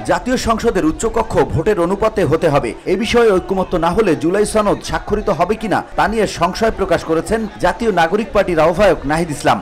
জাতীয় সংসদের উচ্চকক্ষ ভোটের অনুপাতে হতে হবে। এ বিষয়ে ঐকমত্য না হলে জুলাই সনদ স্বাক্ষরিত হবে কিনা তা নিয়ে সংশয় প্রকাশ করেছেন জাতীয় নাগরিক পার্টির আহ্বায়ক নাহিদ ইসলাম।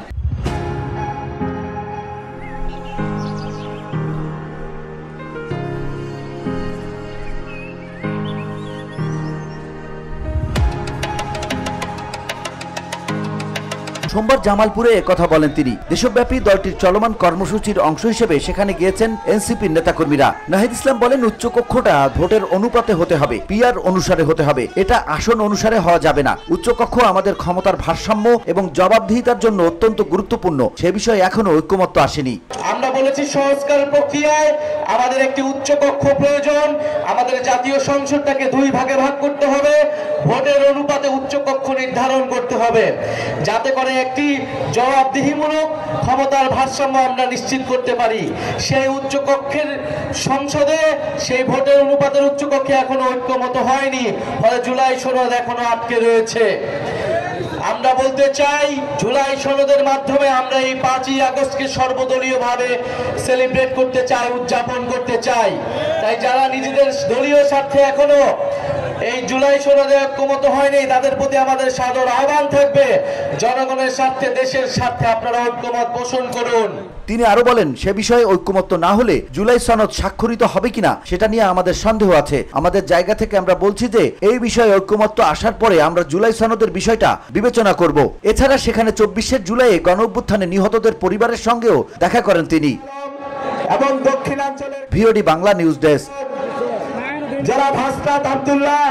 সোমবার জামালপুরে একথা বলেন তিনি। দেশব্যাপী দলটির চলমান কর্মসূচির অংশ হিসেবে সেখানে গিয়েছেন এনসিপির নেতাকর্মীরা। নাহিদ ইসলাম বলেন, উচ্চকক্ষটা ভোটের অনুপাতে হতে হবে, পিআর অনুসারে হতে হবে, এটা আসন অনুসারে হওয়া যাবে না। উচ্চকক্ষ আমাদের ক্ষমতার ভারসাম্য এবং জবাবদিহিতার জন্য অত্যন্ত গুরুত্বপূর্ণ। সে বিষয়ে এখনো ঐকমত্য আসেনি। আমরা বলেছি সংস্কার প্রক্রিয়ায় আমাদের একটি উচ্চকক্ষ প্রয়োজন। আমাদের জাতীয় সংসদটাকে দুই ভাগে ভাগ করতে হবে, ভোটের অনুপাতে উচ্চকক্ষ নির্ধারণ করতে হবে, যাতে করে একটি জবাবদিহিমূলক ক্ষমতার ভারসাম্য আমরা নিশ্চিত করতে পারি। সেই উচ্চকক্ষের সংসদে সেই ভোটের অনুপাতের উচ্চকক্ষে এখনো ঐক্যমত হয়নি, ফলে জুলাই সনদ এখনো আটকে রয়েছে। আমরা বলতে চাই, জুলাই সনদের মাধ্যমে আমরা এই 5ই আগস্টকে সর্বদলীয়ভাবে সেলিব্রেট করতে চাই, উদযাপন করতে চাই। তাই যারা নিজেদের দলীয় স্বার্থে এখনো এই জুলাই সনদে ঐক্যমত হয়নি, তাদের প্রতি আমাদের সাদর আহ্বান থাকবে, জনগণের স্বার্থে, দেশের স্বার্থে আপনারা ঐক্যমত পোষণ করুন। তিনি আরো বলেন, সে বিষয়ে ঐক্যমত্য না হলে জুলাই সনদ স্বাক্ষরিত হবে কিনা সেটা নিয়ে আমাদের সন্দেহ আছে। আমাদের জায়গা থেকে আমরা বলছি যে এই বিষয়ে ঐক্যমত্য আসার পরে আমরা জুলাই সনদের বিষয়টা বিবেচনা করব। এছাড়া সেখানে 24 জুলাইয়ে গণঅভ্যুত্থানে নিহতদের পরিবারের সঙ্গেও দেখা করেন তিনি। এবং দক্ষিণাঞ্চলের ভিওডি বাংলা নিউজ ডেস্ক। যারা ভাস্তাত আব্দুল্লাহ